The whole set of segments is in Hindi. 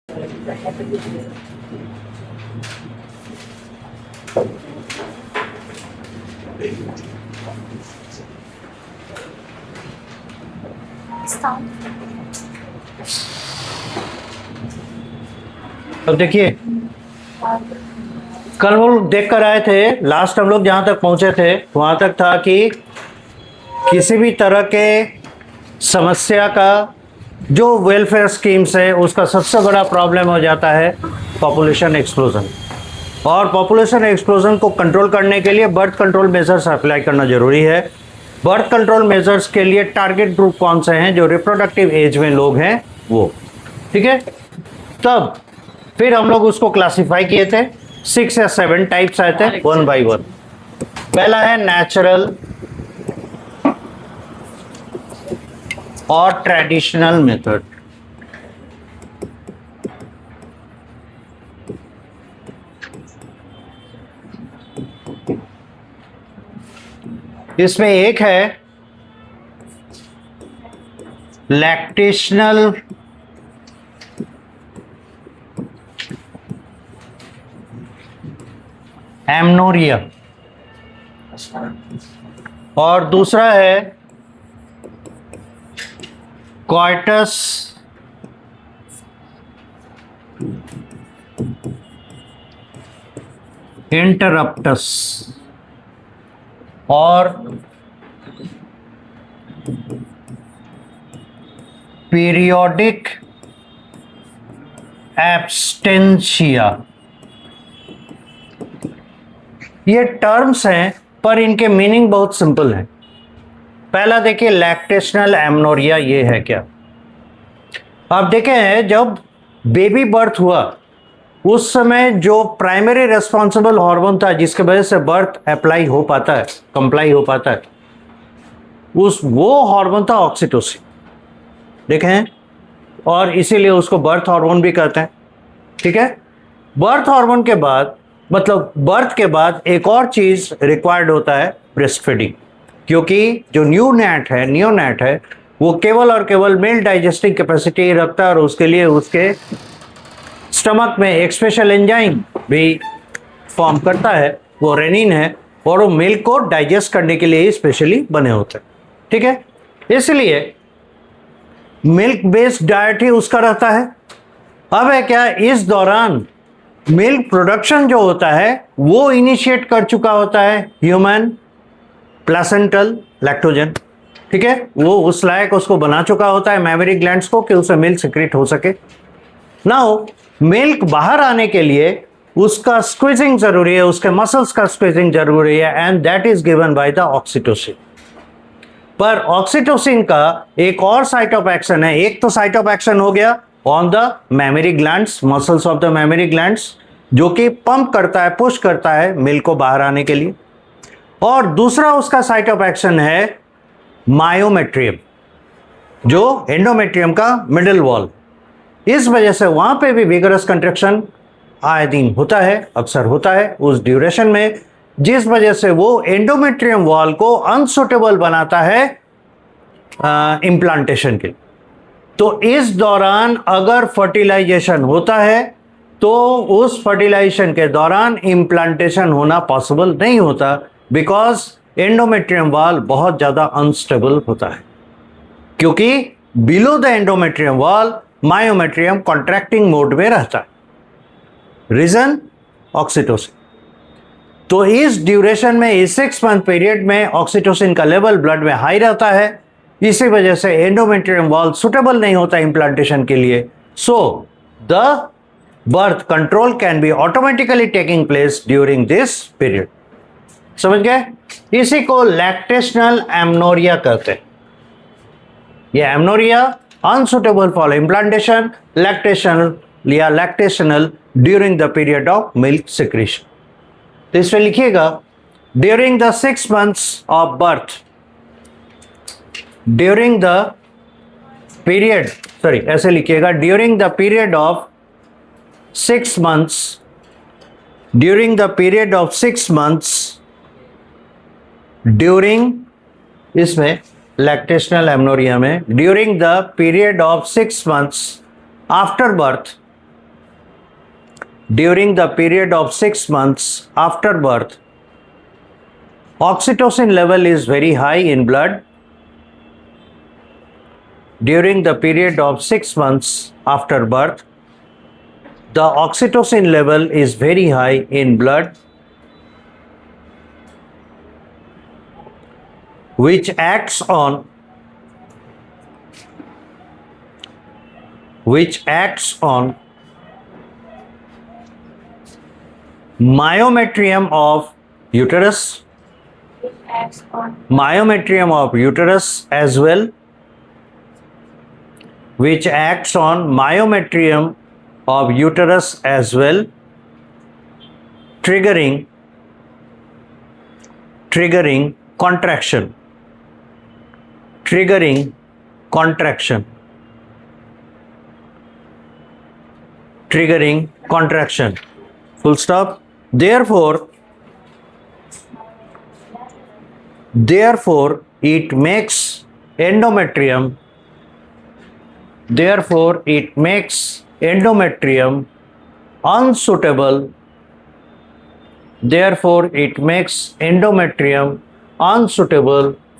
अब देखिए, कल वो लोग देख कर आए थे, लास्ट हम लोग जहां तक पहुंचे थे वहां तक था कि किसी भी तरह के समस्या का जो वेलफेयर स्कीम्स है उसका सबसे बड़ा प्रॉब्लम हो जाता है पॉपुलेशन एक्सप्लोजन। और पॉपुलेशन एक्सप्लोजन को कंट्रोल करने के लिए बर्थ कंट्रोल मेजर्स अप्लाई करना जरूरी है। बर्थ कंट्रोल मेजर्स के लिए टारगेट ग्रुप कौन से हैं? जो रिप्रोडक्टिव एज में लोग हैं वो, ठीक है। तब फिर हम लोग उसको क्लासिफाई किए थे, 6 या 7 टाइप्स आए थे, 1 बाई 1। पहला है नेचुरल और ट्रेडिशनल मेथड। इसमें एक है लैक्टेशनल एमनोरिया और दूसरा है कॉइटस इंटरप्टस और पीरियोडिक एब्स्टेंशिया। ये टर्म्स हैं पर इनके मीनिंग बहुत सिंपल है। पहला देखिए, लैक्टेशनल एमनोरिया ये है क्या? आप देखें, जब बेबी बर्थ हुआ उस समय जो प्राइमरी रेस्पॉन्सिबल हार्मोन था जिसके वजह से बर्थ अप्लाई हो पाता है, कंप्लाई हो पाता है, वो हार्मोन था ऑक्सीटोसिन। देखें, और इसीलिए उसको बर्थ हार्मोन भी कहते हैं, ठीक है। बर्थ हार्मोन के बाद, मतलब बर्थ के बाद एक और चीज रिक्वायर्ड होता है, ब्रेस्ट फीडिंग। क्योंकि जो नियोनेट है वो केवल और केवल मेल डाइजेस्टिंग कैपेसिटी रखता है और उसके लिए उसके स्टमक में एक स्पेशल एंजाइम भी फॉर्म करता है, वो रेनिन है, और वो मिल्क को डाइजेस्ट करने के लिए ही स्पेशली बने होते हैं, ठीक है। इसलिए मिल्क बेस्ड डाइट ही उसका रहता है। अब है क्या, इस दौरान मिल्क प्रोडक्शन जो होता है वो इनिशिएट कर चुका होता है ह्यूमन प्लेसेंटल लैक्टोजन, ठीक है। वो उस लायक उसको बना चुका होता है मैमरी ग्लैंड्स को कि उसे मिल्क सिक्रीट हो सके। नाउ मिल्क बाहर आने के लिए उसका स्क्वीजिंग जरूरी है, उसके मसल्स का स्क्वीजिंग जरूरी है, and that is given by the oxytocin. पर ऑक्सीटोसिन का एक और साइट ऑफ एक्शन है। एक तो साइट ऑफ एक्शन हो गया on the mammary glands, muscles of the mammary glands, जो कि पंप करता है, पुश करता है मिल्क को बाहर आने के लिए। और दूसरा उसका साइट ऑफ एक्शन है मायोमेट्रियम, जो एंडोमेट्रियम का मिडिल वॉल। इस वजह से वहां पे भी विगरस कंट्रैक्शन आए दिन होता है, अक्सर होता है उस ड्यूरेशन में, जिस वजह से वो एंडोमेट्रियम वॉल को अनसुटेबल बनाता है इम्प्लांटेशन के लिए। तो इस दौरान अगर फर्टिलाइजेशन होता है तो उस फर्टिलाइजेशन के दौरान इम्प्लांटेशन होना पॉसिबल नहीं होता, बिकॉज एंडोमेट्रियम वॉल बहुत ज्यादा अनस्टेबल होता है। क्योंकि below the endometrium wall myometrium contracting mode में रहता है। Reason oxytocin. तो इस ड्यूरेशन में, इस 6 मंथ पीरियड में ऑक्सीटोसिन का लेवल ब्लड में हाई रहता है, इसी वजह से एंडोमेट्रियम वॉल सुटेबल नहीं होता इम्प्लांटेशन के लिए। So the birth control can be automatically taking place during this period. समझ गए? इसी को लैक्टेशनल एमनोरिया कहते हैं। ये amenorrhoea unsuitable for implantation, lactational या lactational during the period of milk secretion. तो इसमें लिखिएगा, during the 6 months of birth, during the period, sorry ऐसे लिखिएगा, during the period of 6 months, during the period of 6 months, during, इसमें लैक्टेशनल एमनोरिया में during the period of 6 months after birth during the period of 6 months after birth, oxytocin level is very high in blood. During the period of 6 months after birth, the oxytocin level is very high in blood, which acts on myometrium of uterus, as well, which acts on myometrium of uterus as well, triggering contraction, full stop. Therefore it makes endometrium unsuitable.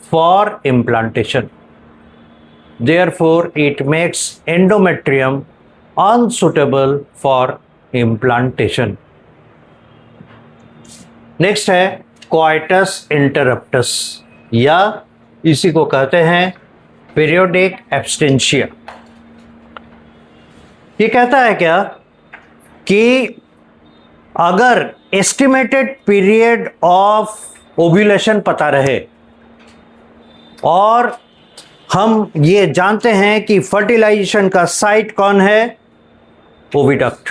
For implantation. Next है कोइटस इंटरप्टस, या इसी को कहते हैं पीरियोडिक एब्स्टेंशिया। ये कहता है क्या कि अगर एस्टिमेटेड पीरियड ऑफ ओव्यूलेशन पता रहे और हम ये जानते हैं कि फर्टिलाइजेशन का साइट कौन है, ओविडक्ट।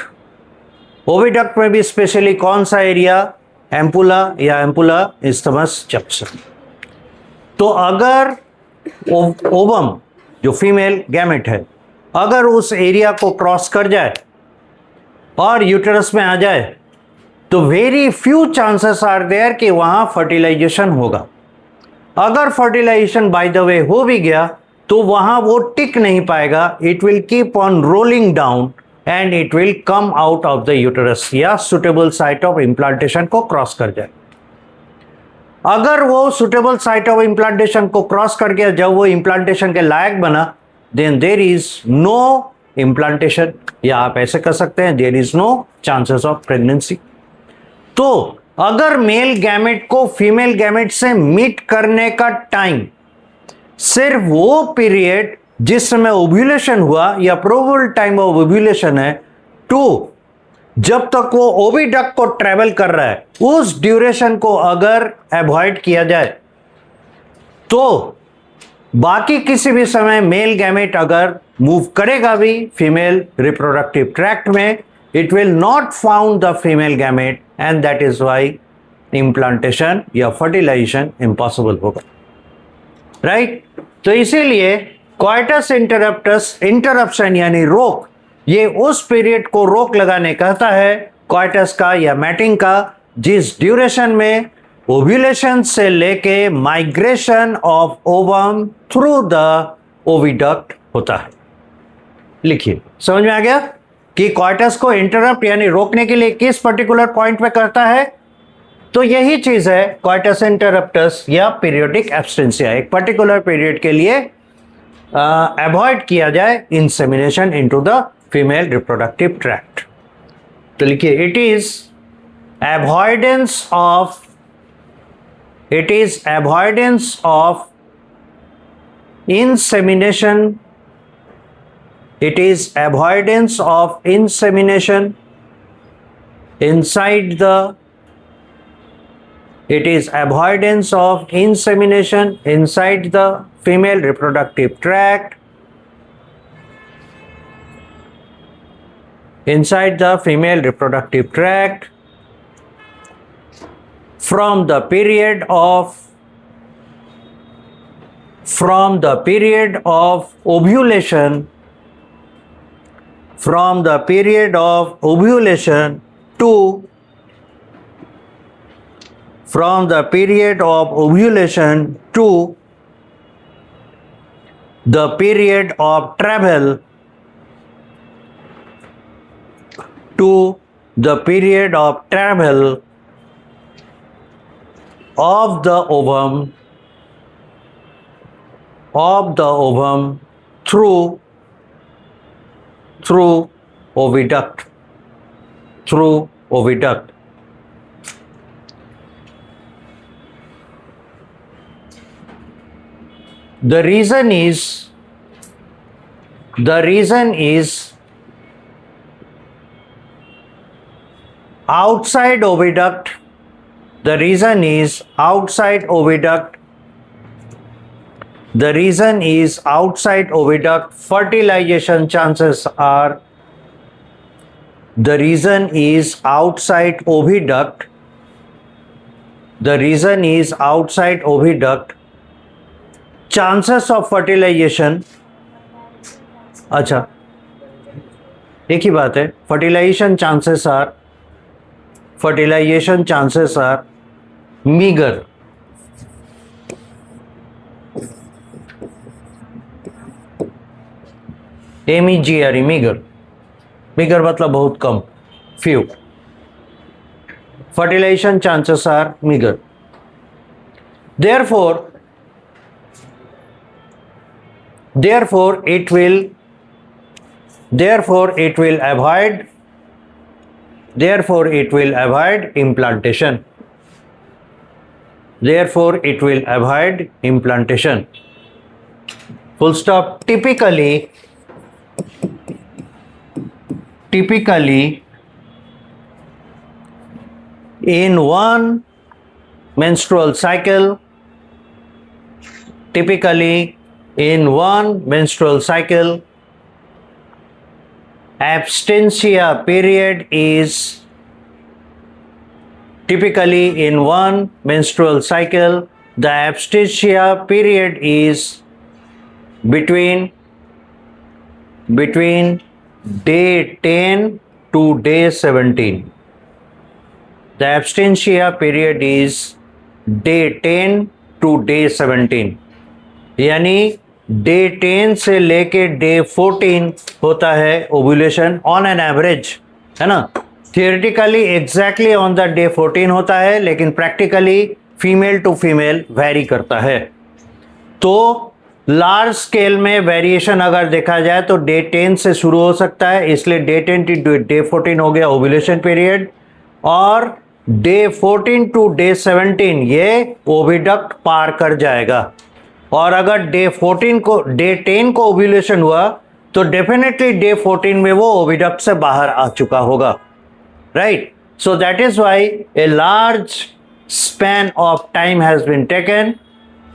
ओविडक्ट में भी स्पेशली कौन सा एरिया, एम्पुला या एम्पुला इस्थमस जंक्शन। तो अगर ओवम जो फीमेल गैमेट है अगर उस एरिया को क्रॉस कर जाए और यूटेरस में आ जाए तो very few chances are there कि वहां फर्टिलाइजेशन होगा। अगर फर्टिलाइजेशन बाय द वे हो भी गया तो वहां वो टिक नहीं पाएगा, it will keep on rolling down and it will come out of the uterus या सुटेबल साइट ऑफ इम्प्लांटेशन को क्रॉस कर जाए। अगर वो सुटेबल साइट ऑफ इम्प्लांटेशन को क्रॉस कर गया, जब वो इम्प्लांटेशन के लायक बना, then there is no implantation, या आप ऐसे कर सकते हैं there is no chances of pregnancy. तो अगर मेल गैमेट को फीमेल गैमेट से मीट करने का टाइम सिर्फ वो पीरियड जिस समय ओव्यूलेशन हुआ या प्रोबेबल टाइम ऑफ ओव्यूलेशन है टू जब तक वो ओविडक्ट को ट्रेवल कर रहा है, उस ड्यूरेशन को अगर अवॉइड किया जाए तो बाकी किसी भी समय मेल गैमेट अगर मूव करेगा भी फीमेल रिप्रोडक्टिव ट्रैक्ट में, it will not found the female gamete and that is why implantation या फर्टिलाइजेशन इम्पॉसिबल होगा, राइट। तो इसीलिए कोइटस इंटरप्शन यानी रोक, ये उस पीरियड को रोक लगाने कहता है कोइटस का या मैटिंग का जिस ड्यूरेशन में ओव्यूलेशन से लेके migration of ovum through the oviduct होता है। लिखिए, समझ में आ गया कि कोइटस को इंटरप्ट यानी रोकने के लिए किस पर्टिकुलर पॉइंट पे करता है। तो यही चीज है कोइटस इंटरप्टस या पीरियोडिक एब्स्टेंसिया, एक पर्टिकुलर पीरियड के लिए अवॉइड किया जाए insemination into the female reproductive tract. तो लिखिए, it is avoidance of insemination. It is avoidance of insemination inside the female reproductive tract, from the period of ovulation to the period of travel to the period of travel of the ovum through oviduct, the reason is outside oviduct. The reason is outside oviduct. Fertilization chances are. The reason is outside oviduct. Chances of fertilization. अच्छा, एक ही बात है. Fertilization chances are meager. MEGRE, meager. Meager मतलब बहुत कम, few. Fertilization chances are meager. Therefore it will avoid implantation. Full stop. Typically in one menstrual cycle, abstention period is between day 10 to day 17. The abstention period is day 10 to day 17. यानी डे 10 से लेके डे 14 होता है ओव्यूलेशन ऑन एन एवरेज, है ना. Theoretically exactly on the day 14 होता है, लेकिन practically female to female vary करता है. तो लार्ज स्केल में वेरिएशन अगर देखा जाए तो डे 10 से शुरू हो सकता है, इसलिए डे 10 टू डे 14 हो गया ओव्यूलेशन पीरियड, और डे 14 टू डे 17 ये ओविडक्ट पार कर जाएगा. और अगर डे 10 को ओव्यूलेशन हुआ तो डेफिनेटली डे 14 में वो ओविडक्ट से बाहर आ चुका होगा, right. So that is why a large span of time has been taken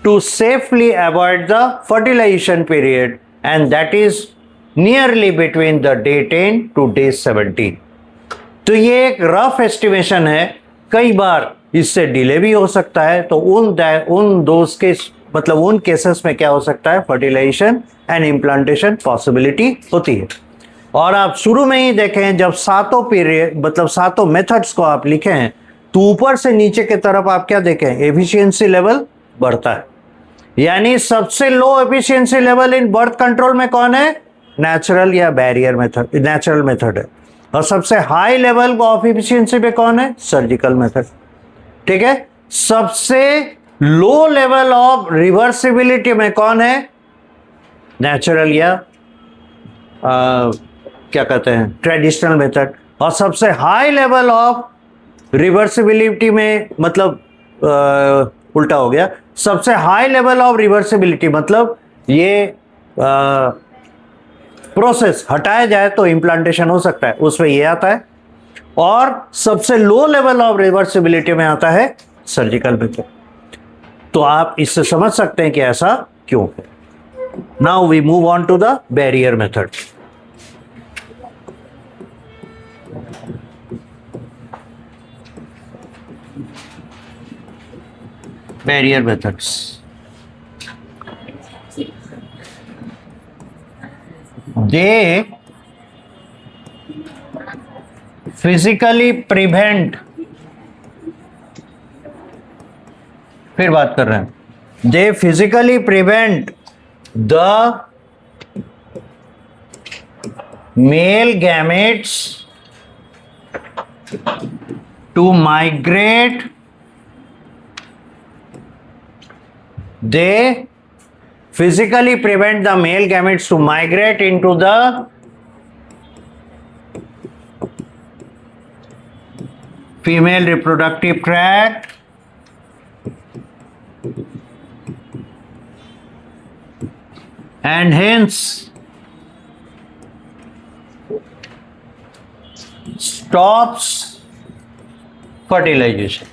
to safely avoid the fertilization period, and that is nearly between the day 10 to day 17. तो ये एक रफ एस्टिमेशन है, कई बार इससे डिले भी हो सकता है. तो उन केसेस में क्या हो सकता है, फर्टिलाइजेशन एंड इम्प्लांटेशन पॉसिबिलिटी होती है. और आप शुरू में ही देखें, जब सातों मेथड्स को आप लिखे हैं तो ऊपर से नीचे की तरफ आप क्या देखें, एफिशिएंसी लेवल बढ़ता है. यानी सबसे लो efficiency level in birth control में कौन है, नेचुरल या बैरियर मेथड, नेचुरल मेथड है. और सबसे हाई लेवल ऑफ एफिशिएंसी पे कौन है, सर्जिकल मेथड. ठीक है. सबसे लो लेवल ऑफ रिवर्सिबिलिटी में कौन है, नेचुरल या क्या कहते हैं, ट्रेडिशनल मेथड. और सबसे हाई लेवल ऑफ रिवर्सिबिलिटी में मतलब उल्टा हो गया, सबसे हाई लेवल ऑफ रिवर्सिबिलिटी मतलब ये प्रोसेस हटाया जाए तो इम्प्लांटेशन हो सकता है, उसमें ये आता है. और सबसे लो लेवल ऑफ रिवर्सिबिलिटी में आता है सर्जिकल मेथड. तो आप इससे समझ सकते हैं कि ऐसा क्यों है. Now we move on to the barrier method. Barrier methods. They physically prevent, फिर बात कर रहे हैं, they physically prevent the male gametes to migrate, they physically prevent the male gametes to migrate into the female reproductive tract and hence stops fertilization.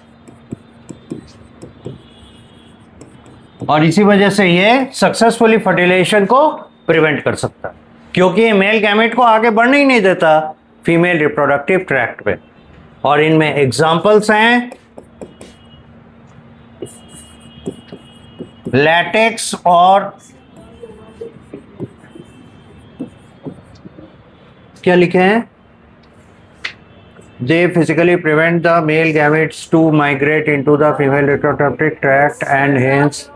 और इसी वजह से ये सक्सेसफुली फर्टिलाइजेशन को प्रिवेंट कर सकता है, क्योंकि ये मेल गैमेट को आगे बढ़ने ही नहीं देता फीमेल रिप्रोडक्टिव ट्रैक्ट पे. और इनमें एग्जांपल्स हैं लैटेक्स और क्या लिखे हैं, they physically prevent the male gametes to migrate into the female reproductive tract and hence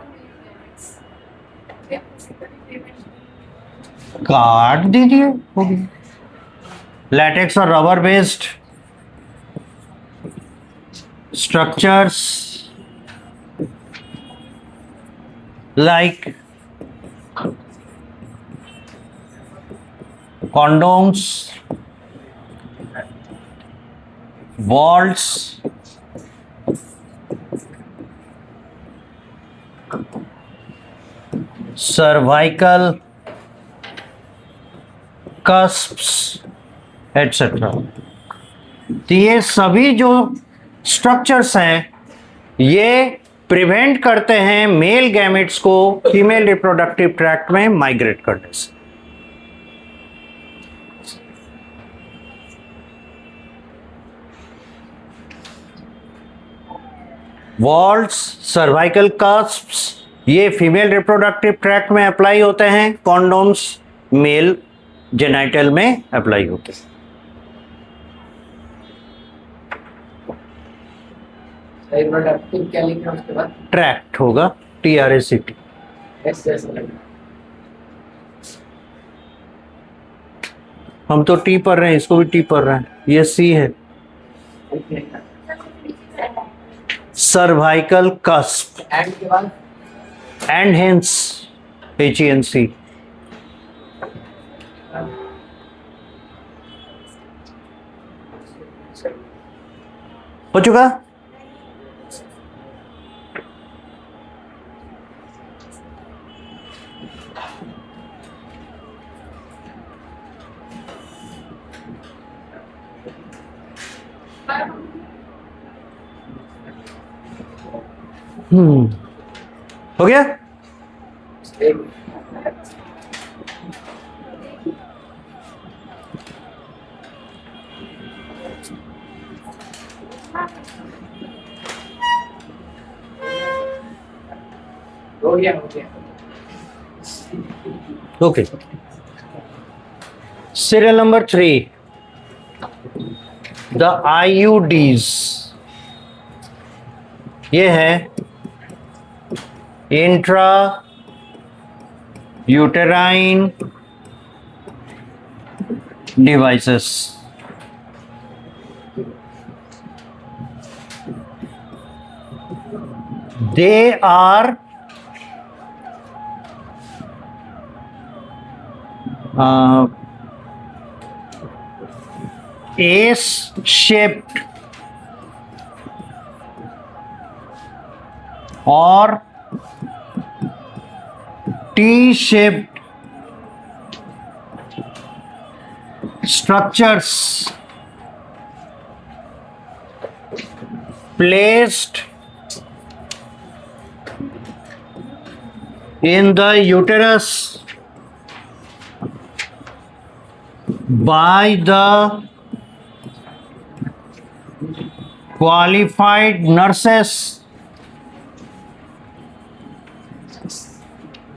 काट दीजिए होगी. लैटेक्स और rubber based structures like condoms, vaults, cervical cusps etc. तो ये सभी जो स्ट्रक्चर्स हैं ये प्रिवेंट करते हैं मेल गैमेट्स को फीमेल रिप्रोडक्टिव ट्रैक्ट में माइग्रेट करने से. वॉल्ट्स, सर्वाइकल कस्प्स ये फीमेल रिप्रोडक्टिव ट्रैक्ट में अप्लाई होते हैं, कॉन्डोम्स मेल जेनाइटल में अप्लाई होते हैं. रिप्रोडक्टिव क्या लिखना उसके बाद? ट्रैक्ट होगा TRACT. हम तो टी पढ़ रहे हैं, इसको भी टी पढ़ रहे हैं, ये सी है. सर्वाइकल कस्प एंड के बाद एंड हेंस HENC. हो चुका. हो गया. हो गया हो गया. Okay. Serial number 3, the IUDs. ये है intra uterine devices. They are ace shaped or T shaped structures placed in the uterus by the qualified nurses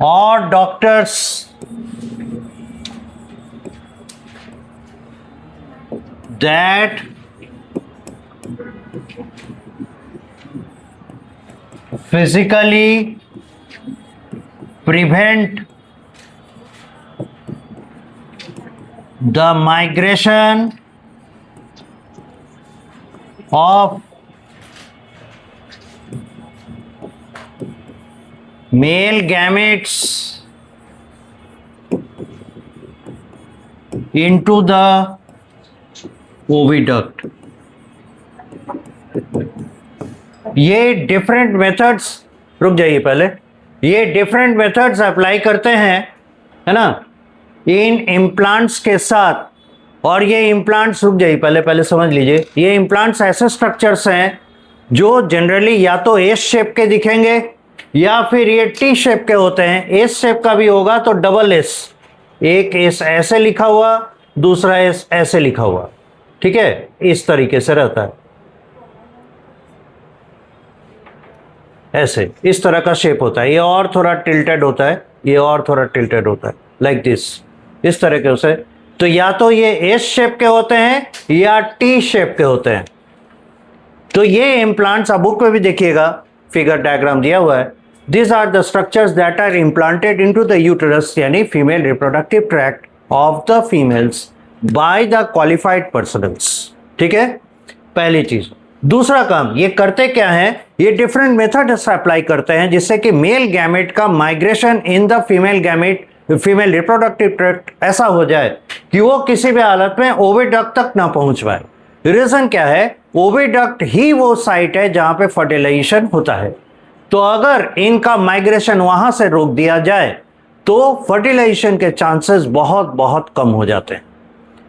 or doctors that physically prevent the migration of male gametes into the oviduct. ये डिफरेंट मेथड्स, रुक जाइए पहले, ये डिफरेंट मेथड्स अप्लाई करते हैं, है ना, इन इम्प्लांट्स के साथ। और ये इम्प्लांट्स, रुक जाइए पहले समझ लीजिए, ये इम्प्लांट्स ऐसे स्ट्रक्चर्स हैं जो जनरली या तो एस शेप के दिखेंगे या फिर ये टी शेप के होते हैं। एस शेप का भी होगा तो डबल एस, एक एस ऐसे लिखा हुआ, दूसरा एस ऐसे लिखा हुआ, ठीक है, इस तरीके से रहता है, ऐसे इस तरह का शेप होता है। ये और थोड़ा टिल्टेड होता है, ये और थोड़ा टिल्टेड होता है, लाइक दिस, इस तरह के उसे। तो या तो ये एस शेप के होते हैं या टी शेप के होते हैं। तो ये इम्प्लांट्स, आप बुक में भी देखिएगा, फिगर डायग्राम दिया हुआ है। These are the structures that are implanted into the uterus, यानी female reproductive tract of the females by the qualified personnels, ठीक है, पहली चीज। दूसरा काम ये करते क्या है, ये डिफरेंट मेथड से अप्लाई करते हैं जिससे कि मेल गैमेट का migration in the female gamete, female reproductive tract ऐसा हो जाए कि वो किसी भी हालत में ओविडक्ट तक ना पहुंच पाए। रीजन क्या है, ओविडक्ट ही वो साइट है जहां पे फर्टिलाइजेशन होता है। तो अगर इनका माइग्रेशन वहां से रोक दिया जाए तो फर्टिलाइजेशन के चांसेस बहुत बहुत कम हो जाते हैं।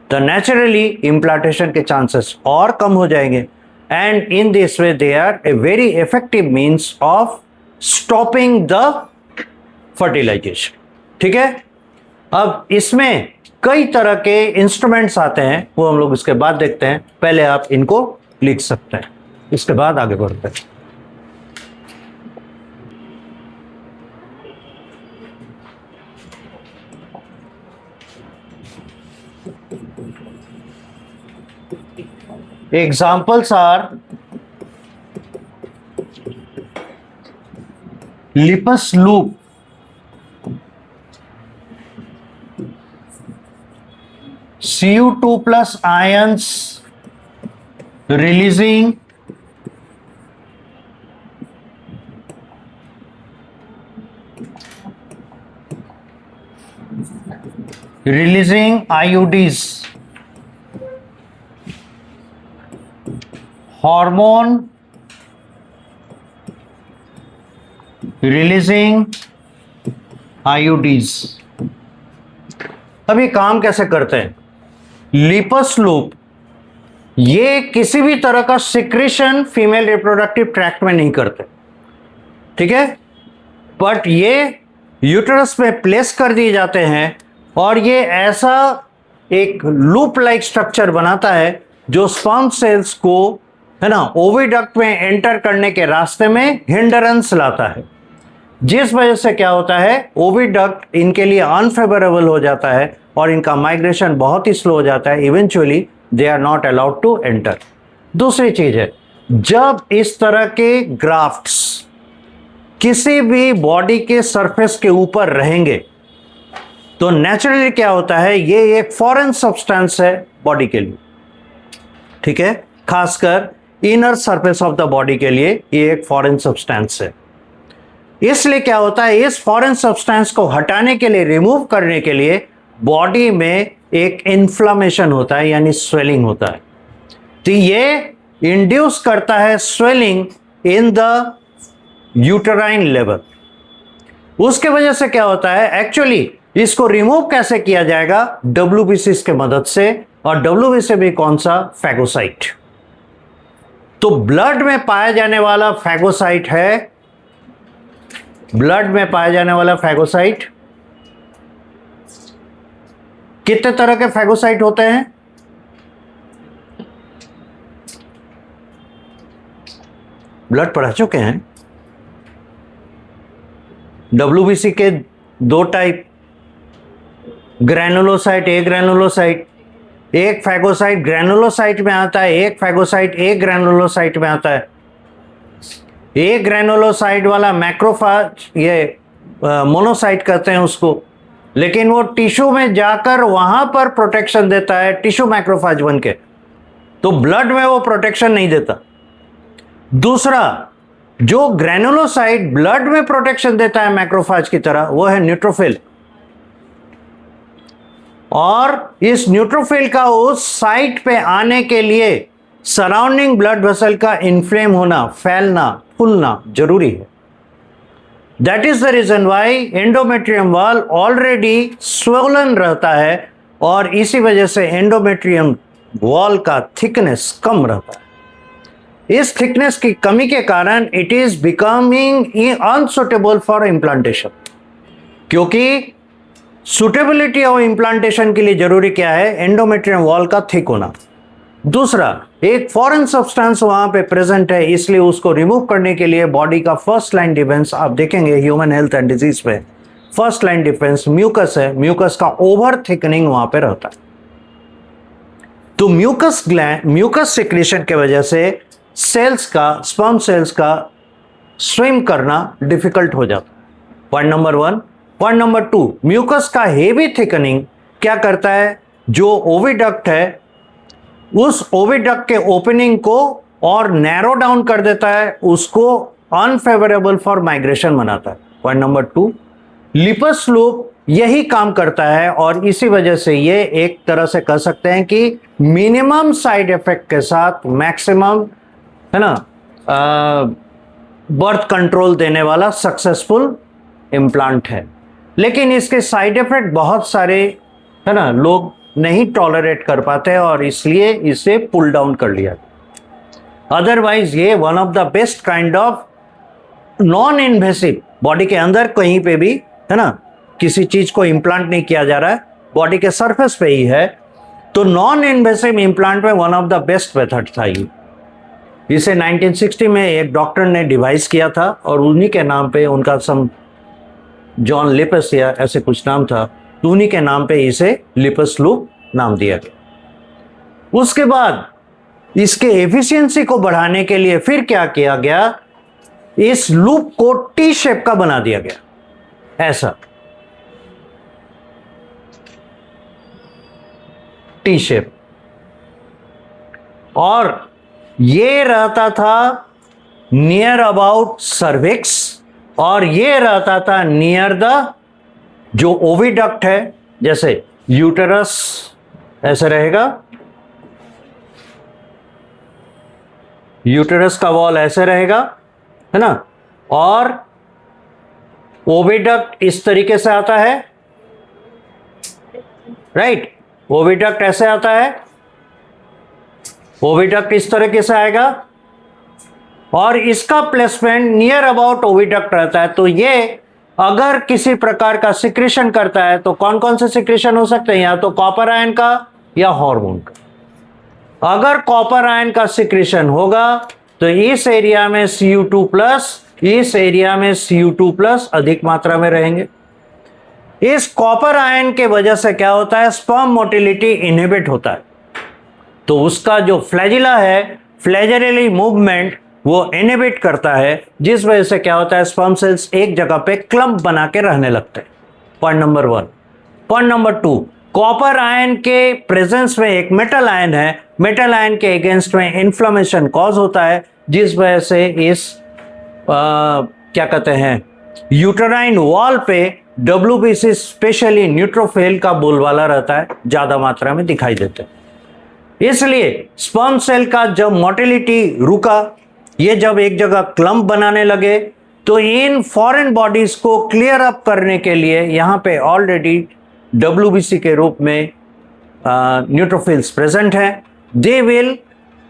तो नेचुरली इम्प्लांटेशन के चांसेस और कम हो जाएंगे। And in this way they are a very effective means of stopping the fertilization, ठीक है। अब इसमें कई तरह के इंस्ट्रूमेंट्स आते हैं, वो हम लोग इसके बाद देखते हैं। पहले आप इनको लिख सकते हैं, इसके बाद आगे बढ़ते हैं। Examples are Lippus loop, Cu2 plus ions releasing IUDs, hormone releasing IUDs। अब ये काम कैसे करते हैं? लिपस लूप ये किसी भी तरह का सिक्रेशन फीमेल रिप्रोडक्टिव ट्रैक्ट में नहीं करते, ठीक है, बट ये यूटरस में प्लेस कर दिए जाते हैं और ये ऐसा एक लूप लाइक स्ट्रक्चर बनाता है जो स्पर्म सेल्स को, है ना, ओविडक्ट में एंटर करने के रास्ते में हिंडरेंस लाता है, जिस वजह से क्या होता है, ओविडक्ट इनके लिए अनफेवरेबल हो जाता है और इनका माइग्रेशन बहुत ही स्लो हो जाता है। Eventually they are not allowed to enter. दूसरी चीज है, जब इस तरह के ग्राफ्ट्स किसी भी बॉडी के सरफेस के ऊपर रहेंगे तो नेचुरली क्या होता है, ये एक फॉरेन सब्सटेंस है बॉडी के लिए, ठीक है, खासकर inner surface of the body के लिए ये एक फॉरेन सब्सटेंस है। इसलिए क्या होता है, इस फॉरेन सब्सटेंस को हटाने के लिए, रिमूव करने के लिए बॉडी में एक इन्फ्लामेशन होता है, यानी स्वेलिंग होता है। तो ये इंड्यूस करता है swelling in the uterine level. उसके वजह से क्या होता है, एक्चुअली इसको रिमूव कैसे किया जाएगा, डब्ल्यूबीसी के मदद से। और डब्ल्यूबीसी भी कौन सा, फैगोसाइट। तो ब्लड में पाया जाने वाला फैगोसाइट है, ब्लड में पाया जाने वाला फैगोसाइट, कितने तरह के फैगोसाइट होते हैं, ब्लड पढ़ा चुके हैं। डब्ल्यूबीसी के दो टाइप, ग्रैनुलोसाइट, ए ग्रैनुलोसाइट। एक फैगोसाइट ग्रैनुलोसाइट में आता है, एक फैगोसाइट एक ग्रैनुलोसाइट में आता है। एक ग्रैनुलोसाइट वाला मैक्रोफाज, ये मोनोसाइट कहते हैं उसको, लेकिन वो टिश्यू में जाकर वहां पर प्रोटेक्शन देता है, टिश्यू मैक्रोफाज बन के। तो ब्लड में वो प्रोटेक्शन नहीं देता। दूसरा, जो ग्रेनुलोसाइट ब्लड में प्रोटेक्शन देता है मैक्रोफेज की तरह, वो है न्यूट्रोफिल। और इस न्यूट्रोफिल का उस साइट पे आने के लिए सराउंडिंग ब्लड वेसल का इन्फ्लेम होना, फैलना, फूलना जरूरी है। That is the reason why endometrium wall already swollen रहता है और इसी वजह से एंडोमेट्रियम वॉल का थिकनेस कम रहता है। इस थिकनेस की कमी के कारण it is becoming unsuitable for implantation, क्योंकि सुटेबिलिटी ऑफ इम्प्लांटेशन के लिए जरूरी क्या है? एंडोमेट्रियम वॉल का थिक होना। दूसरा, एक फॉरेन सब्सटेंस वहां पे प्रेजेंट है, इसलिए उसको रिमूव करने के लिए बॉडी का फर्स्ट लाइन डिफेंस, आप देखेंगे ह्यूमन हेल्थ एंड डिजीज पे फर्स्ट लाइन डिफेंस म्यूकस है। म्यूकस का ओवर थिकनिंग वहां पे रहता है। तो म्यूकस सिक्रीशन के वजह से सेल्स का, स्पर्म सेल्स का स्विम करना डिफिकल्ट हो जाता है। Point number 1। Point number 2, mucus का हेवी थिकनिंग क्या करता है? जो ओविडक्ट है, उस ओविडक्ट के ओपनिंग को और नैरो डाउन कर देता है, उसको अनफेवरेबल फॉर माइग्रेशन बनाता है। पॉइंट नंबर 2, लिपस लूप यही काम करता है और इसी वजह से ये एक तरह से कह सकते हैं कि मिनिमम साइड इफेक्ट के साथ मैक्सिमम, है ना, बर्थ कंट्रोल देने वाला सक्सेसफुल इम्प्लांट है। लेकिन इसके साइड इफेक्ट बहुत सारे, है ना, लोग नहीं टॉलरेट कर पाते और इसलिए इसे पुल डाउन कर लिया। अदरवाइज ये one of the best kind of non invasive, body के अंदर कहीं पे भी, है ना, किसी चीज को इम्प्लांट नहीं किया जा रहा है, बॉडी के सरफेस पे ही है, तो नॉन इन्वेसिव इम्प्लांट में one of the best method था ये। इसे 1960 में एक डॉक्टर ने डिवाइस किया था और उन्हीं के नाम पे, उनका सम जॉन लिपस या ऐसे कुछ नाम था, तो उन्हीं के नाम पे इसे लिपस लूप नाम दिया गया। उसके बाद इसके एफिशिएंसी को बढ़ाने के लिए फिर क्या किया गया? इस लूप को टी शेप का बना दिया गया, ऐसा टी शेप। और ये रहता था नियर अबाउट सर्विक्स और ये रहता था नियर द जो ओविडक्ट है, जैसे यूटेरस ऐसे रहेगा, यूटेरस का वॉल ऐसे रहेगा, है ना, और ओविडक्ट इस तरीके से आता है, राइट, ओविडक्ट ऐसे आता है, ओविडक्ट इस तरीके से आएगा और इसका प्लेसमेंट नियर अबाउट ओविडक्ट रहता है। तो ये अगर किसी प्रकार का सिक्रेशन करता है तो कौन कौन से सिक्रेशन हो सकते हैं? या तो कॉपर आयन का या हार्मोन का। अगर कॉपर आयन का सिक्रेशन होगा तो इस एरिया में Cu2+, इस एरिया में Cu2+ अधिक मात्रा में रहेंगे। इस कॉपर आयन के वजह से क्या होता है? स्पर्म मोटिलिटी इनहिबिट होता है, तो उसका जो फ्लैजिला है, फ्लैजिलरी मूवमेंट, वो इनहिबिट करता है, जिस वजह से क्या होता है? स्पर्म सेल्स एक जगह पे क्लम्प बना के रहने लगते हैं। Point number 1। Point number 2, copper ion के प्रेजेंस में एक मेटल आयन है, मेटल आयन के अगेंस्ट में इन्फ्लेमेशन कॉज होता है, जिस वजह से इस क्या कहते हैं, यूटेराइन वॉल पे WBC स्पेशली न्यूट्रोफिल का बोलबाला रहता है, ज्यादा मात्रा में दिखाई देते हैं। इसलिए स्पर्म सेल का जब मोटिलिटी रुका, ये जब एक जगह क्लम्प बनाने लगे, तो इन फॉरेन बॉडीज को क्लियर अप करने के लिए यहाँ पे ऑलरेडी WBC के रूप में न्यूट्रोफिल्स प्रेजेंट हैं। They will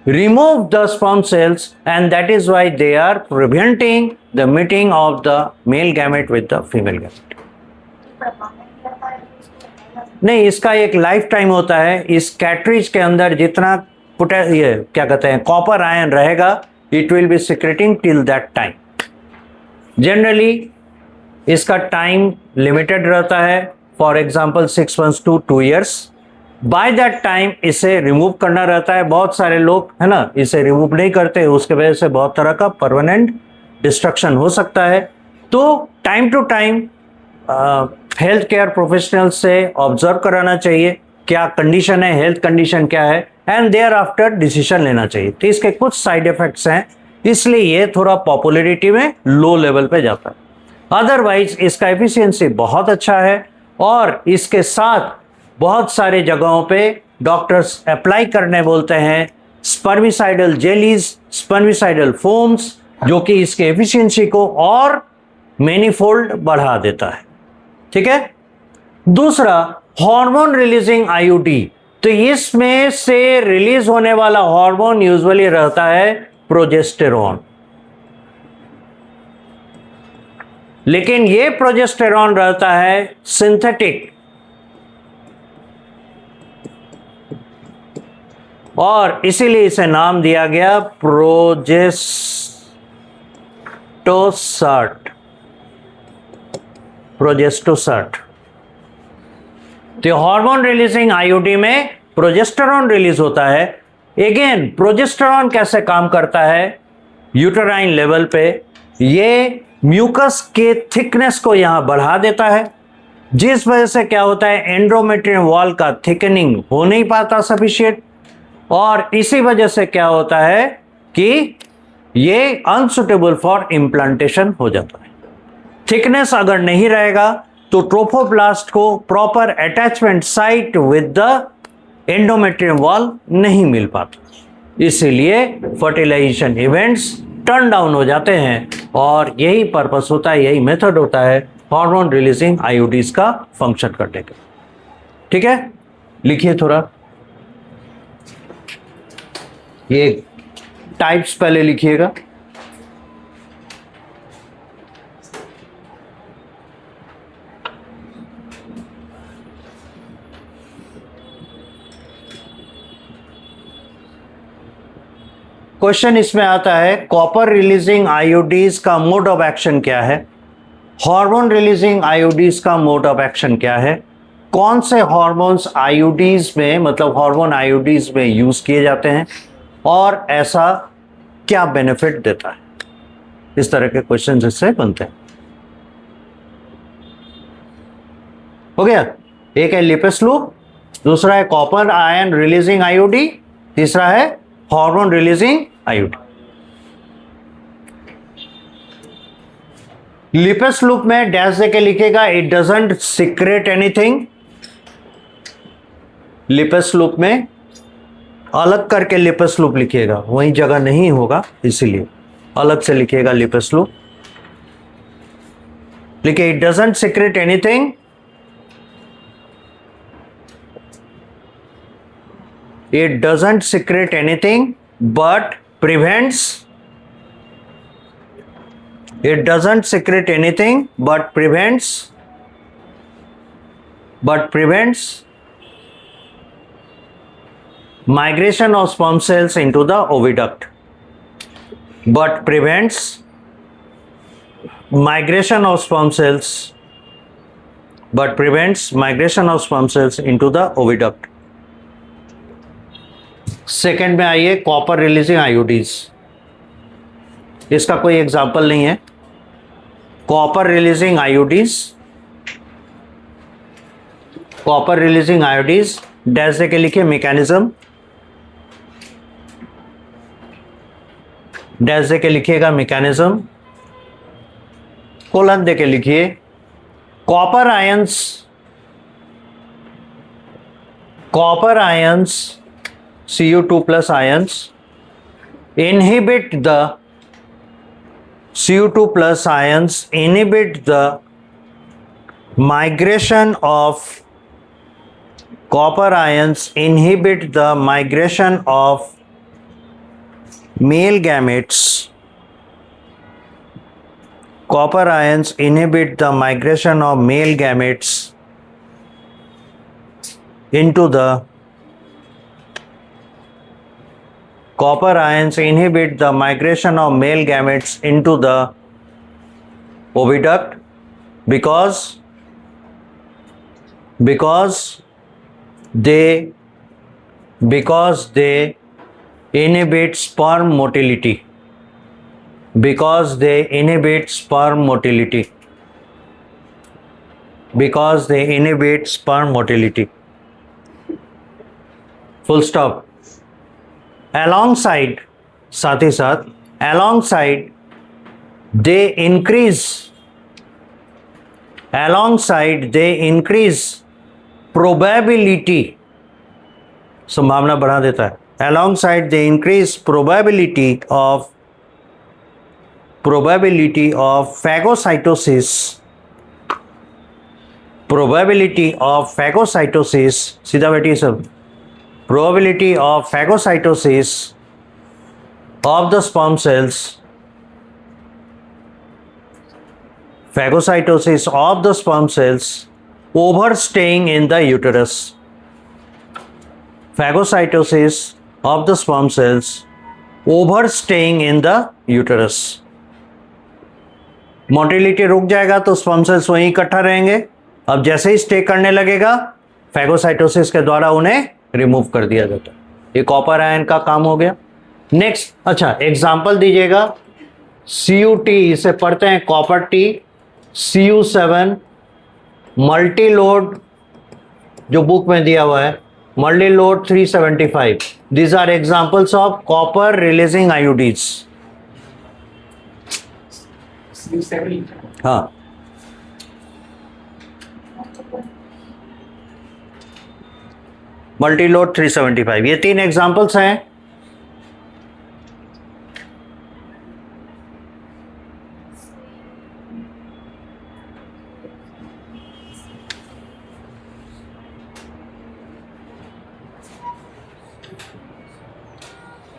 remove the sperm cells and that is why they are preventing the meeting of the male gamete with the female gamete. नहीं, इसका एक लाइफ टाइम होता है। इस कैट्रिज के अंदर जितना ये क्या कहते हैं कॉपर आयन रहेगा, it will be secreting till that time. Generally इसका टाइम लिमिटेड रहता है, for example 6 months to 2 years। By that time इसे रिमूव करना रहता है। बहुत सारे लोग, है ना, इसे रिमूव नहीं करते, उसके वजह से बहुत तरह का परमानेंट डिस्ट्रक्शन हो सकता है। तो time to time health care professional से ऑब्जर्व कराना चाहिए, क्या कंडीशन है, हेल्थ कंडीशन क्या है, एंड देयर आफ्टर डिसीजन लेना चाहिए। तो इसके कुछ साइड इफेक्ट्स हैं, इसलिए ये थोड़ा पॉपुलैरिटी में लो लेवल पे जाता है। अदरवाइज इसका एफिशिएंसी बहुत अच्छा है और इसके साथ बहुत सारे जगहों पे डॉक्टर्स अप्लाई करने बोलते हैं स्पर्मिसाइडल जेलीज, स्पर्मिसाइडल फोम्स, जो कि इसके एफिशिएंसी को और मैनीफोल्ड बढ़ा देता है। ठीक है। दूसरा, हार्मोन रिलीजिंग आईयूडी। तो इसमें से रिलीज होने वाला हार्मोन यूजुअली रहता है प्रोजेस्टेरॉन, लेकिन ये प्रोजेस्टेरॉन रहता है सिंथेटिक, और इसीलिए इसे नाम दिया गया प्रोजेस्टोसर्ट। तो हार्मोन रिलीजिंग आईयूडी में प्रोजेस्टेरॉन रिलीज होता है। अगेन प्रोजेस्टेरॉन कैसे काम करता है यूटेराइन लेवल पे, ये म्यूकस के थिकनेस को यहां बढ़ा देता है, जिस वजह से क्या होता है एंडोमेट्रियम वॉल का थिकनिंग हो नहीं पाता सफिशिएंट, और इसी वजह से क्या होता है कि ये अनसुटेबल फॉर इम्प्लांटेशन हो जाता है। थिकनेस अगर नहीं रहेगा तो ट्रोफोप्लास्ट को proper attachment site with the endometrium wall नहीं मिल पाता, इसीलिए फर्टिलाइजेशन इवेंट्स टर्न डाउन हो जाते हैं, और यही पर्पस होता है, यही मेथड होता है हार्मोन रिलीजिंग आईयूडीज का फंक्शन करने का। ठीक है, लिखिए थोड़ा ये टाइप्स पहले लिखिएगा। क्वेश्चन इसमें आता है कॉपर रिलीजिंग आईयूडीज का मोड ऑफ एक्शन क्या है, हार्मोन रिलीजिंग आईयूडीज का मोड ऑफ एक्शन क्या है, कौन से हार्मोन्स आईयूडीज में मतलब हार्मोन आईयूडीज में यूज किए जाते हैं, और ऐसा क्या बेनिफिट देता है। इस तरह के क्वेश्चन इससे बनते हैं। हो गया, एक है लिपिस लूप, दूसरा है कॉपर आयन रिलीजिंग आईयूडी, तीसरा है hormone releasing IUD. Lippes loop में डैश देके लिखेगा it doesn't secret anything. Lippes loop में अलग करके लिपिस लूप लिखिएगा, वही जगह नहीं होगा इसीलिए अलग से लिखिएगा लिपिस लूप। लिखिए it doesn't secret anything, it doesn't secrete anything but prevents, it doesn't secrete anything but prevents migration of sperm cells into the oviduct, but prevents migration of sperm cells, but prevents migration of sperm cells into the oviduct। Second में आइए कॉपर रिलीजिंग आईयूडीज, इसका कोई एग्जाम्पल नहीं है। Copper releasing IUDs, copper releasing IUDs dash दे के लिखिए मैकेनिज्म, डैश दे के लिखिएगा मैकेनिज्म, कोलन दे के लिखिए copper ions Cu2 plus ions inhibit the Cu2 plus ions inhibit the migration of copper ions inhibit the migration of male gametes, copper ions inhibit the migration of male gametes into the copper ions inhibit the migration of male gametes into the oviduct because they inhibit sperm motility, because they inhibit sperm motility, full stop। alongside, साथ ही साथ, alongside they increase probability, संभावना बढ़ा देता है, alongside they increase probability of phagocytosis, सीधा बैठिए सब, probability of phagocytosis of the sperm cells, overstaying in the uterus, phagocytosis of the sperm cells overstaying in the uterus. Motility रुक जाएगा तो स्पर्म सेल्स वहीं इकट्ठा रहेंगे, अब जैसे ही स्टे करने लगेगा फैगोसाइटोसिस के द्वारा उन्हें रिमूव कर दिया जाता है। ये कॉपर आयन का काम हो गया। नेक्स्ट, अच्छा एग्जांपल दीजिएगा, CuT, इसे पढ़ते हैं कॉपर टी, Cu7, मल्टीलोड जो बुक में दिया हुआ है, multiload 375, these are examples of copper releasing IUDs. हाँ, मल्टीलोड 375, ये 3 एग्जांपल्स हैं।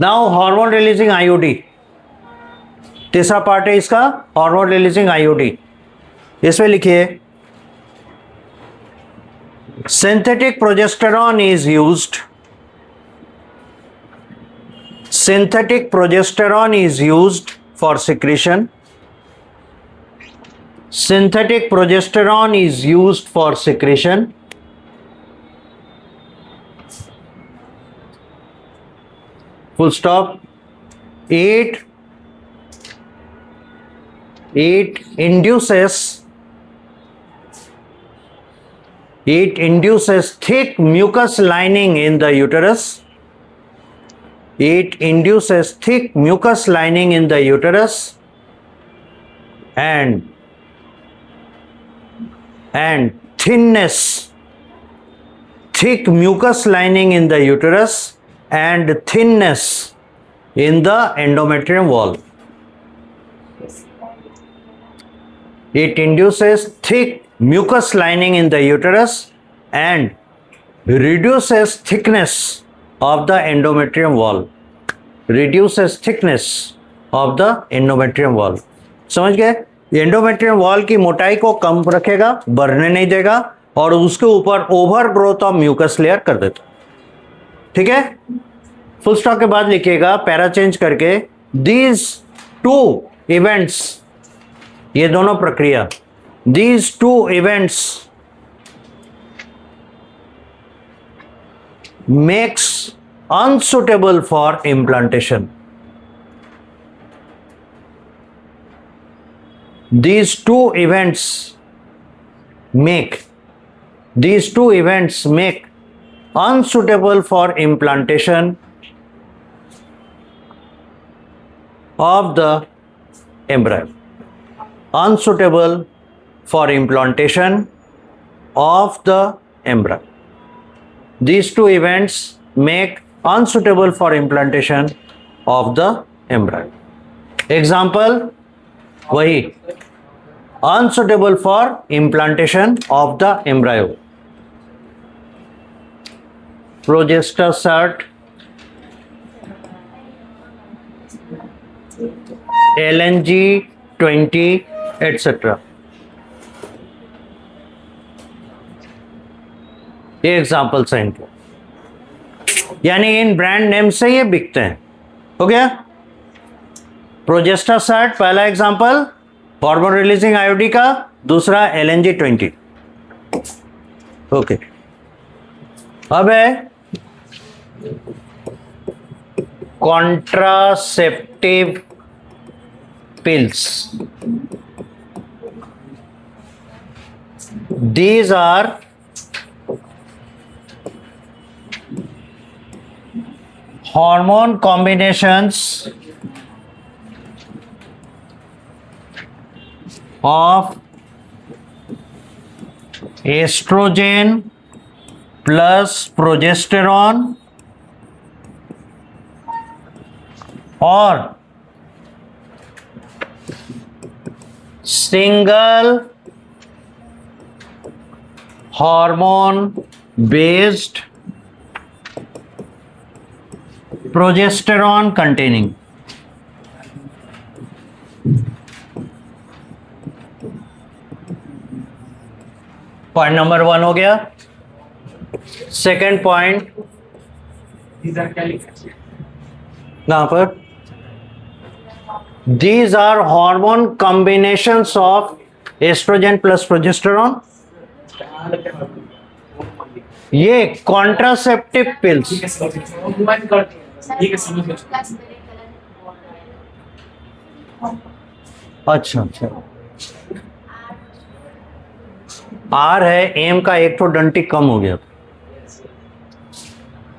नाउ हार्मोन रिलीजिंग आईओडी, तीसरा पार्ट है इसका, हार्मोन रिलीजिंग आईओडी। इसमें लिखिए synthetic progesterone is used, synthetic progesterone is used for secretion, synthetic progesterone is used for secretion, full stop. It induces thick mucus lining in the uterus. It induces thick mucus lining in the uterus and thinness, thick mucus lining in the uterus and thinness in the endometrium wall. It induces thick mucus lining in the uterus and reduces thickness of the endometrium wall, reduces thickness of the endometrium wall. समझ गए? एंडोमेट्रियम वॉल की मोटाई को कम रखेगा, बढ़ने नहीं देगा और उसके ऊपर over growth of mucus layer कर देता। ठीक है, फुल स्टॉप के बाद लिखिएगा पैरा चेंज करके, दीज टू इवेंट्स, ये दोनों प्रक्रिया, these two events makes unsuitable for implantation. These two events make unsuitable for implantation of the embryo. Unsuitable for implantation of the embryo. These two events make unsuitable for implantation of the embryo. Example, वही unsuitable for implantation of the embryo. Progestasert, LNG20, etc. ये एग्जाम्पल्स हैं इनके, यानी इन ब्रांड नेम से ये बिकते हैं। हो गया, प्रोजेस्टासर्ट पहला एग्जाम्पल हार्मोन रिलीजिंग आयोडी का, दूसरा LNG20। ओके, अब है contraceptive pills. These are hormone combinations of estrogen plus progesterone or single hormone based progesterone containing. Point number 1 हो गया. Second point These are chemicals. कहां पर? These are hormone combinations of estrogen plus progesterone. ये कॉन्ट्रासेप्टिव पिल्स. ठीक है समझ गया. Woman करती है. ठीक है समझ गया. अच्छा अच्छा. आर है, एम का एक तो डंटी कम हो गया.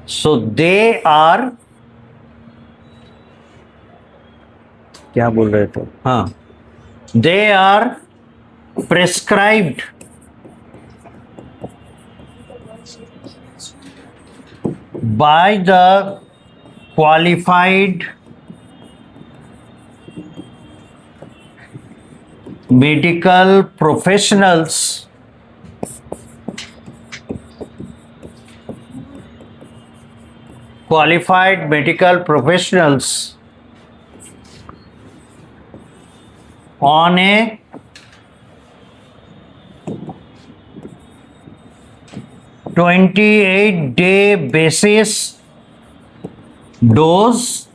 सो दे आर, क्या बोल रहे थे? हाँ, they are prescribed by the qualified medical professionals on a (28-day) basis dose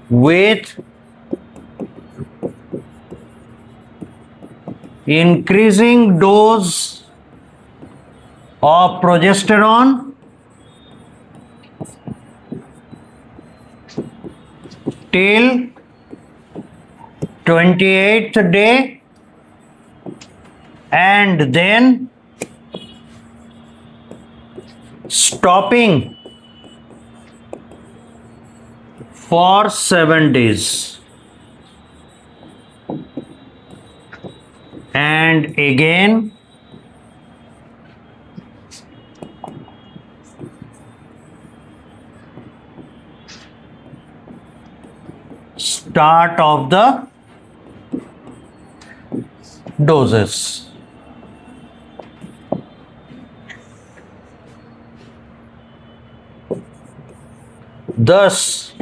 with increasing dose of progesterone till 28th day and then stopping for 7 days and again start of the doses. Thus,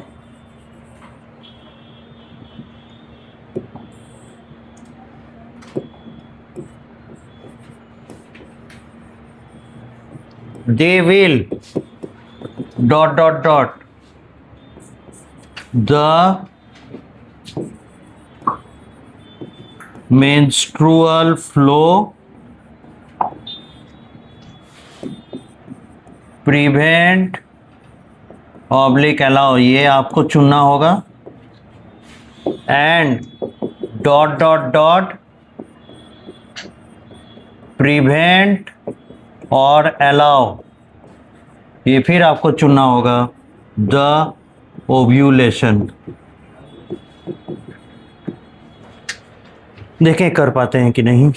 they will ... the menstrual flow prevent (allow), ये आपको चुनना होगा, and ... prevent और allow, ये फिर आपको चुनना होगा, the ovulation. देखें कर पाते हैं कि नहीं.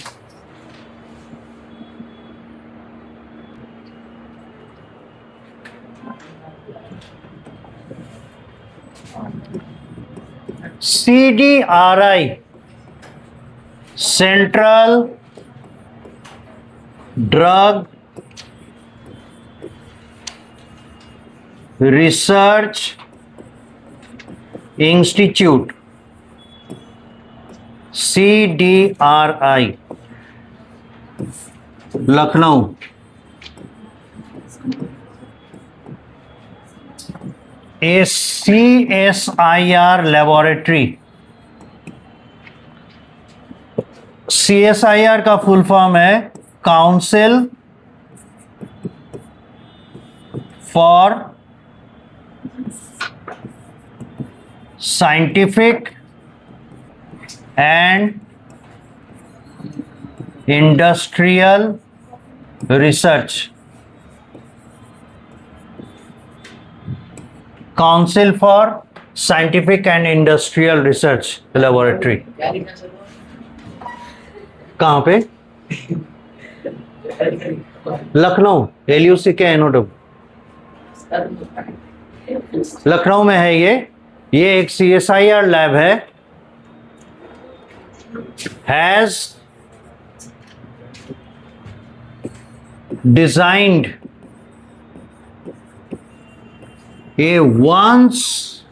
CDRI, Central Drug Research Institute, CDRI, Lucknow, a CSIR laboratory. CSIR का फुल फॉर्म है council for scientific and industrial Research, Council for Scientific and Industrial Research Laboratory. क्या लिखा सर? कहाँ पे? लखनऊ, LUCKNOW, लखनऊ में है ये एक CSIR लैब है. Has designed a once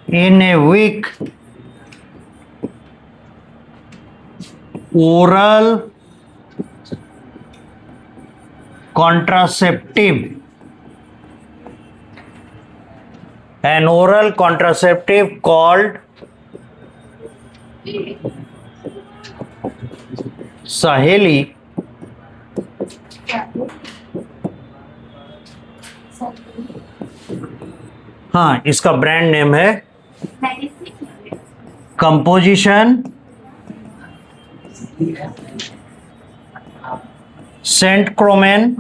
in a week oral contraceptive, an oral contraceptive called Saheli. हाँ, इसका ब्रांड नेम है. Composition centchroman,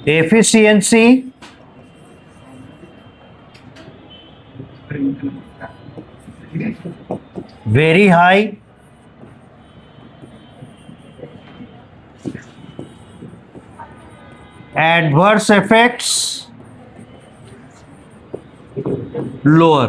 efficiency very high, adverse effects lower.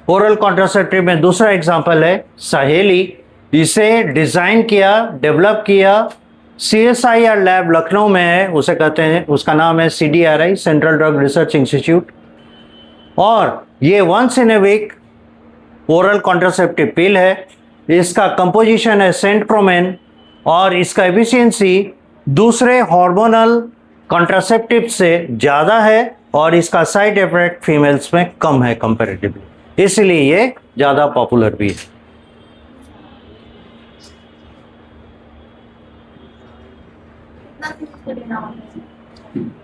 Oral contraceptive में दूसरा एग्जांपल है सहेली. इसे डिजाइन किया, डेवलप किया CSIR लैब लखनऊ में है. उसे कहते हैं, उसका नाम है CDRI, central drug research institute. और ये once in a week oral contraceptive pill है. इसका कंपोजिशन है सेंट क्रोमेन और इसका एफिशिएंसी दूसरे हार्मोनल कॉन्ट्रासेप्टिव से ज़्यादा है और इसका साइड इफेक्ट फीमेल्स में कम है कंपैरेटिवली, इसलिए ये ज़्यादा पॉपुलर भी है.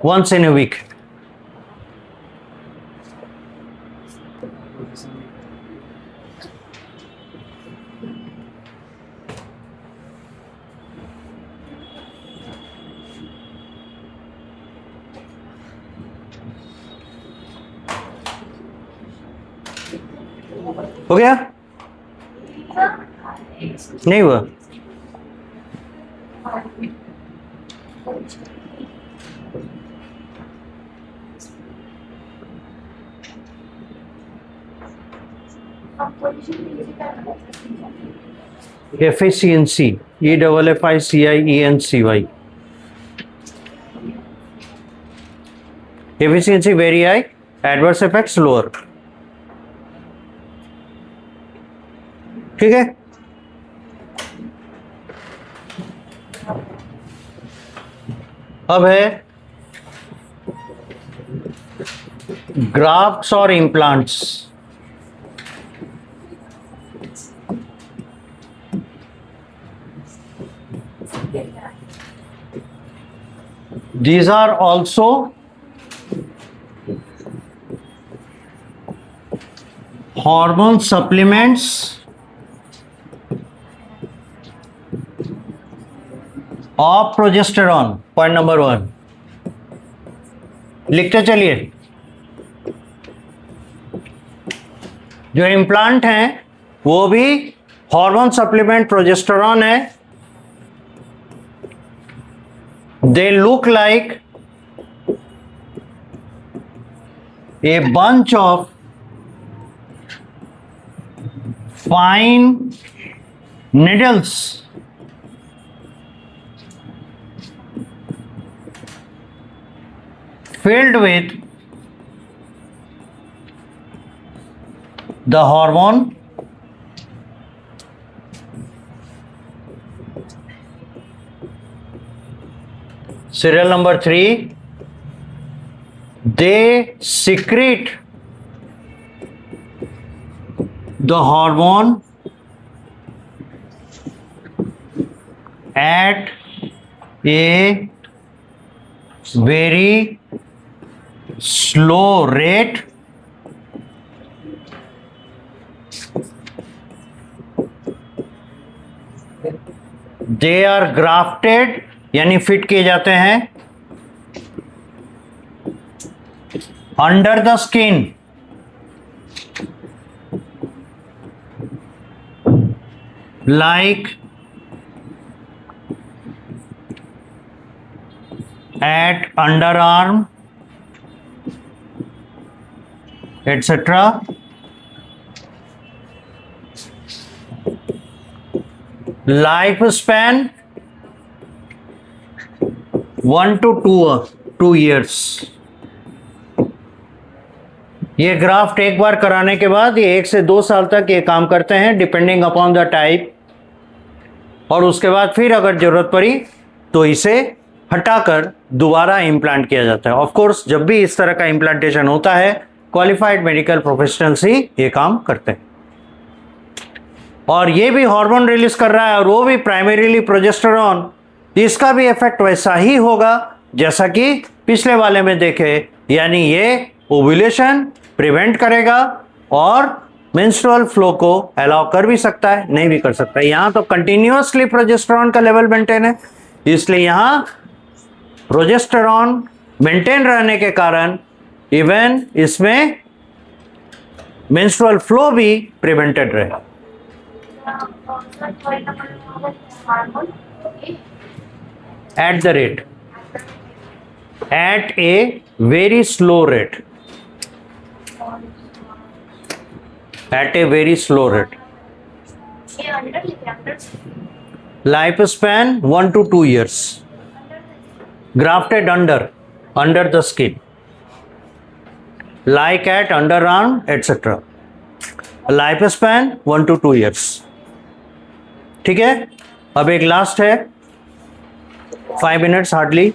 Once in a week. हो गया? नहीं हुआ? Efficiency, EFFICIENCY. Efficiency very high, adverse effects lower. ठीक है. अब है ग्राफ्ट्स और implants. These are also hormone supplements of progesterone. Point number 1 लिखते चलिए. जो इम्प्लांट हैं वो भी हार्मोन सप्लीमेंट प्रोजेस्टेरॉन है. They look like a bunch of fine needles filled with the hormone serial number 3. They secrete the hormone at a very slow rate they are grafted यानी फिट किए जाते हैं under the skin like at underarm etc. Lifespan 1 to 2 years. ये ग्राफ्ट एक बार कराने के बाद ये 1 से 2 साल तक ये काम करते हैं डिपेंडिंग अपॉन द टाइप, और उसके बाद फिर अगर जरूरत पड़ी तो इसे हटाकर दोबारा इम्प्लांट किया जाता है। ऑफ कोर्स जब भी इस तरह का इम्प्लांटेशन होता है क्वालिफाइड मेडिकल प्रोफेशनल्स ही ये काम करते हैं। और ये भी हार्मोन रिलीज कर रहा है और वो भी प्राइमरीली प्रोजेस्टेरॉन, इसका भी इफेक्ट वैसा ही होगा जैसा कि पिछले वाले में देखे, यानी ये ओव्यूलेशन प्रिवेंट करेगा और मेंस्ट्रुअल फ्लो को अलाउ कर भी सकता है, नहीं भी कर सकता है। यहाँ तो कंटिन्यूअसली प्रोजेस्टेरॉन का लेवल मेंटेन है, इसलिए यहाँ प्रोजेस्टेरॉन मेंटेन रहने के कारण इवन इसमें मेंस्ट्रुअल फ्लो भी प्रिवेंटेड रहे। At the rate, at a very slow rate, at a very slow rate. Lifespan 1 to 2 years. Grafted under the skin, like at underarm, etc. Lifespan 1 to 2 years. ठीक है, अब एक लास्ट है 5 minutes hardly.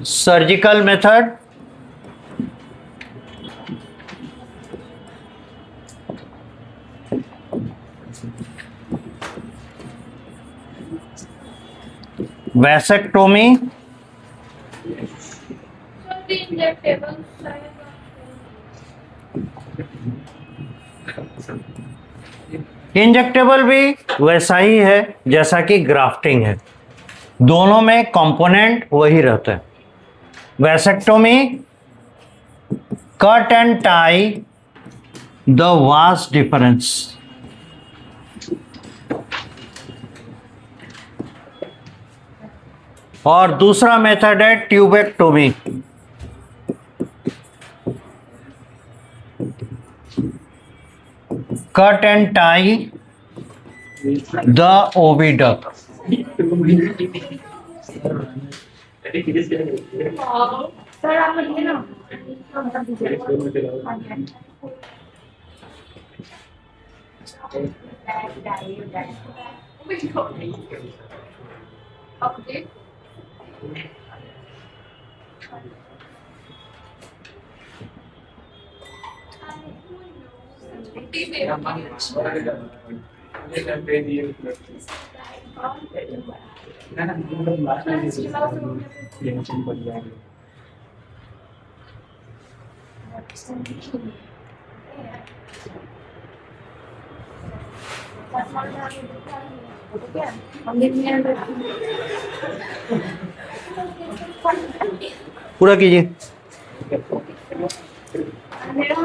Surgical method, vasectomy, injectable भी वैसा ही है जैसा कि ग्राफ्टिंग है, दोनों में कंपोनेंट वही रहता है। Vasectomy, cut and tie the vast difference, और दूसरा मेथड है tubectomy, cut and tie the oviduct. Sir आप बोलिए ना। ओके पूरा कीजिए।